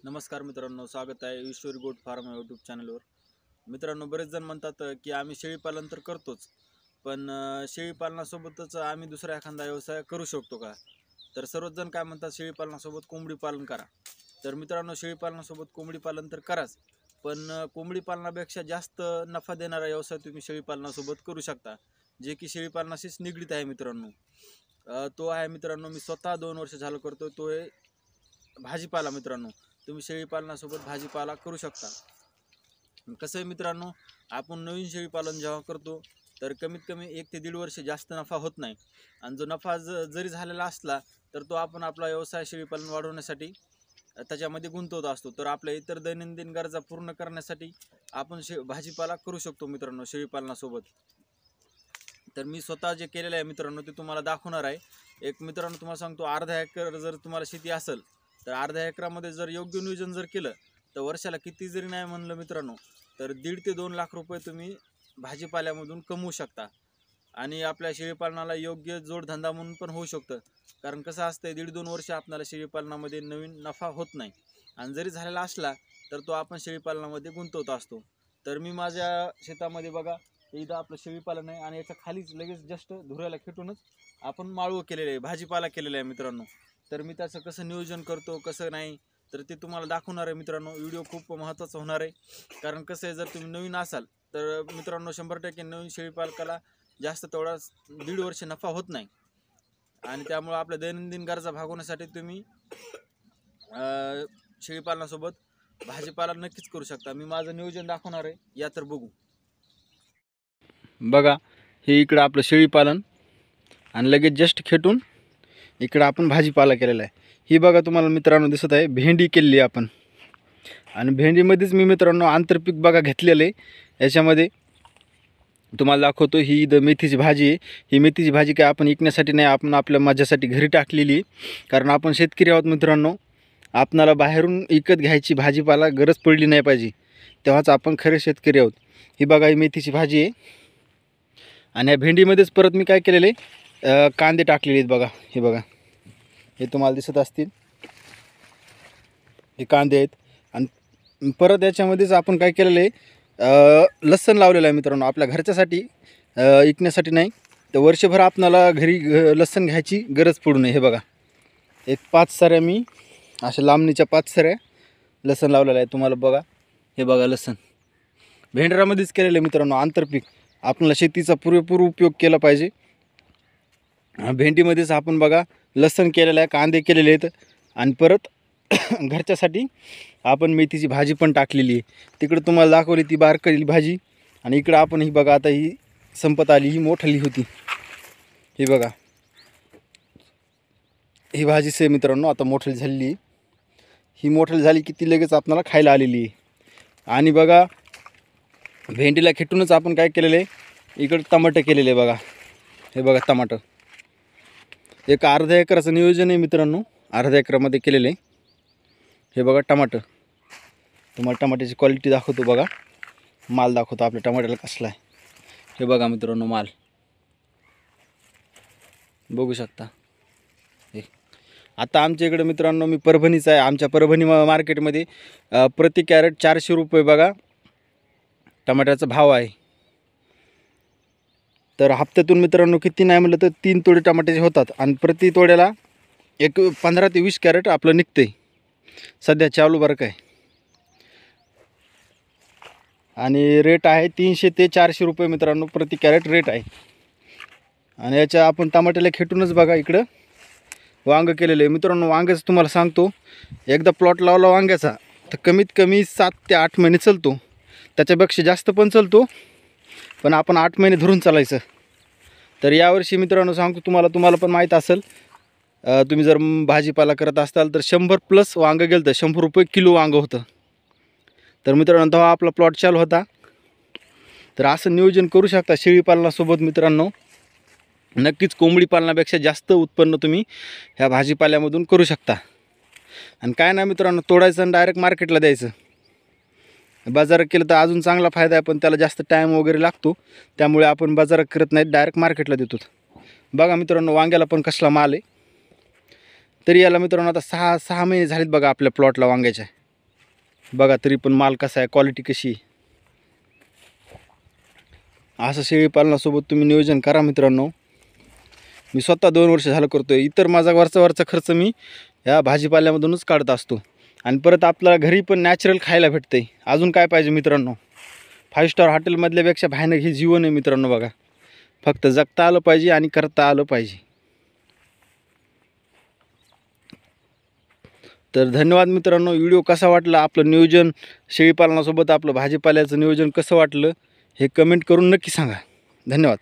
नमस्कार मित्रांनो, स्वागत आहे ईश्वरी गोट फार्म या यूट्यूब चॅनलवर. मित्रांनो, बरेच जण म्हणतात की आम्ही शेळीपालन तर करतोच, पण शेळीपालनासोबतच आम्ही दुसरा एखादा व्यवसाय करू शकतो का? तर सर्वच जण काय म्हणतात, शेळीपालनासोबत कोंबडी पालन करा. तर मित्रांनो, शेळीपालनासोबत कोंबडी पालन तर कराच, पण कोंबडी पालनापेक्षा जास्त नफा देणारा व्यवसाय तुम्ही शेळीपालनासोबत करू शकता, जे की शेळीपालनाशीच निगडीत आहे मित्रांनो. तो आहे मित्रांनो, मी स्वतः 2 वर्ष झालं करतो. तो आहे भाजीपाला. मित्रांनो, तुम्ही शेळीपालनासोबत भाजीपाला करू शकता. कसं आहे मित्रांनो, आपण नवीन शेळीपालन जेव्हा करतो तर कमीत कमी 1 ते 1.5 वर्ष जास्त नफा होत नाही, आणि जो नफा जरी झालेला असला तर तो आपण आपला व्यवसाय शेळीपालन वाढवण्यासाठी त्याच्यामध्ये गुंतवत असतो. तर आपल्या इतर दैनंदिन गरजा पूर्ण करण्यासाठी आपण भाजीपाला करू शकतो मित्रांनो शेळीपालनासोबत. तर मी स्वतः जे केलेलं आहे मित्रांनो ते तुम्हाला दाखवणार आहे. एक मित्रांनो तुम्हाला सांगतो, अर्धा एकर जर तुम्हाला शेती असेल तर अर्ध्या एकरामध्ये जर योग्य नियोजन जर केलं तर वर्षाला किती जरी नाही म्हणलं मित्रांनो तर 1.5 ते 2 लाख रुपये तुम्ही भाजीपाल्यामधून कमवू शकता. आणि आपल्या शेळीपालनाला योग्य जोडधंदा म्हणून पण होऊ शकतं. कारण कसं असतं, 1.5-2 वर्ष आपल्याला शेळीपालनामध्ये नवीन नफा होत नाही, आणि जरी झालेला असला तर तो आपण शेळीपालनामध्ये गुंतवत असतो. तर मी माझ्या शेतामध्ये बघा, इथं आपलं शेळीपालन आहे, आणि याच्या खालीच लगेच जस्ट धुऱ्याला खेटूनच आपण माळवं केलेलं आहे, भाजीपाला केलेला आहे मित्रांनो. तर मी त्याचं कसं नियोजन करतो कसं नाही तर ते तुम्हाला दाखवणार आहे मित्रांनो. व्हिडिओ खूप महत्त्वाचा होणार आहे, कारण कसं आहे, जर तुम्ही नवीन असाल तर मित्रांनो 100% नवीन शेळीपालकाला जास्त तेवढा 1.5 वर्ष नफा होत नाही, आणि त्यामुळे आपल्या दैनंदिन गरजा भागवण्यासाठी तुम्ही शेळीपालनासोबत भाजीपाला नक्कीच करू शकता. मी माझं नियोजन दाखवणार आहे, या तर बघू. बघा, हे इकडं आपलं शेळीपालन, आणि लगेच जस्ट खेटून इकडं आपण भाजीपाला केलेला आहे. ही बघा तुम्हाला मित्रांनो दिसत आहे, भेंडी केलेली आपण, आणि भेंडीमध्येच मी मित्रांनो आंतरपीक बघा घेतलेलं आहे. याच्यामध्ये तुम्हाला दाखवतो, ही इथं मेथीची भाजी आहे. ही मेथीची भाजी काय आपण विकण्यासाठी नाही, आपण आपल्या माझ्यासाठी घरी टाकलेली आहे. कारण आपण शेतकरी आहोत मित्रांनो, आपणाला बाहेरून विकत घ्यायची भाजीपाला गरज पडली नाही पाहिजे, तेव्हाच आपण खरे शेतकरी आहोत. ही बघा, ही मेथीची भाजी आहे, आणि या भेंडीमध्येच परत मी काय केलेलं आहे, कांदे टाकलेले आहेत बघा. हे बघा, हे तुम्हाला दिसत असतील, हे कांदे आहेत. आणि परत याच्यामध्येच आपण काय केलेलं आहे, लसूण लावलेलं आहे मित्रांनो, आपल्या घरच्यासाठी, विकण्यासाठी नाही. तर वर्षभर आपणाला घरी लसूण घ्यायची गरज पडू नये. हे बघा, एक 5 सऱ्या मी अशा लांबणीच्या 5 सऱ्या लसूण लावलेलं आहे तुम्हाला बघा. हे बघा, लसूण भेंडरामध्येच केलेलं आहे मित्रांनो आंतरपीक. आपल्याला शेतीचा पुरेपूर उपयोग केला पाहिजे. भेंडीमध्येच आपण बघा लसूण केलेलं आहे, कांदे केलेले आहेत, आणि परत घरच्यासाठी आपण मेथीची भाजी पण टाकलेली आहे. तिकडं तुम्हाला दाखवली ती बारकली भाजी, आणि इकडं आपण ही बघा, आता ही संपत आली, ही मोठाली होती. ही बघा, ही भाजी से मित्रांनो आता मोठी झालेली आहे. ही मोठी झाली की ती लगेच आपल्याला खायला आलेली आहे. आणि बघा, भेंडीला खेटूनच आपण काय केलेलं आहे, इकडं टमाटर केलेले आहे बघा. हे बघा, टमाटर एक अर्ध्या एकराचं नियोजन आहे मित्रांनो, अर्ध्या एकरामध्ये केलेलं आहे. हे बघा टमाटर, तुम्हाला टमाट्याची क्वालिटी दाखवतो बघा, माल दाखवतो आपल्या टमाट्याला कसला आहे. हे बघा मित्रांनो, माल बघू शकता. हे आता आमच्या इकडे मित्रांनो, मी परभणीचा आहे, आमच्या परभणी मार्केटमध्ये प्रति कॅरेट 400 रुपये बघा टमाट्याचा भाव आहे. तर हप्त्यातून मित्रांनो किती नाही म्हटलं तर 3 तोडे टमाट्याचे होतात, आणि प्रति तोड्याला एक 15 ते 20 कॅरेट आपलं निघते. सध्या चालू बरं काय, आणि रेट आहे 300 ते 400 रुपये मित्रांनो प्रति कॅरेट रेट आहे. आणि याच्या आपण टमाट्याला खेटूनच बघा इकडं वांगं केलेलं आहे मित्रांनो. वांग्याचं तुम्हाला सांगतो, एकदा प्लॉट लावला वांग्याचा तर कमीत कमी 7 ते 8 महिने चालतो, त्याच्यापेक्षा जास्त पण चालतो, पण आपण 8 महिने धरून चालायचं. तर यावर्षी मित्रांनो सांगतो तुम्हाला पण माहीत असेल, तुम्ही जर भाजीपाला करत असाल तर 100+ वांगं गेलं तर 100 रुपये किलो वांगं होतं. तर मित्रांनो तेव्हा आपला प्लॉट चालू होता. तर असं नियोजन करू शकता शेळीपालनासोबत मित्रांनो. नक्कीच कोंबडी पालनापेक्षा जास्त उत्पन्न तुम्ही ह्या भाजीपाल्यामधून करू शकता. आणि काय नाही मित्रांनो, तोडायचं आणि डायरेक्ट मार्केटला द्यायचं. बाजारात केलं तर अजून चांगला फायदा आहे, पण त्याला जास्त टाईम वगैरे लागतो, त्यामुळे आपण बाजारात करत नाही, डायरेक्ट मार्केटला देतो. बघा मित्रांनो, वांग्याला पण कसला माल आहे. तरी याला मित्रांनो आता 6 महिने झालेत बघा आपल्या प्लॉटला वांग्याच्या. बघा तरी पण माल कसा आहे, क्वालिटी कशी आहे. असं शेळीपालनासोबत तुम्ही नियोजन करा मित्रांनो. मी स्वतः 2 वर्ष झालं करतो आहे. इतर माझा वरचा खर्च मी ह्या भाजीपाल्यामधूनच काढत असतो. आणि परत आपल्याला घरी पण नॅचरल खायला भेटतं आहे. अजून काय पाहिजे मित्रांनो. 5 स्टार हॉटेलमधल्यापेक्षा भयानक हे जीवन आहे मित्रांनो. बघा, फक्त जगता आलं पाहिजे आणि करता आलं पाहिजे. तर धन्यवाद मित्रांनो. व्हिडिओ कसा वाटला, आपलं नियोजन शेळीपालनासोबत आपलं भाजीपाल्याचं नियोजन कसं वाटलं हे कमेंट करून नक्की सांगा. धन्यवाद.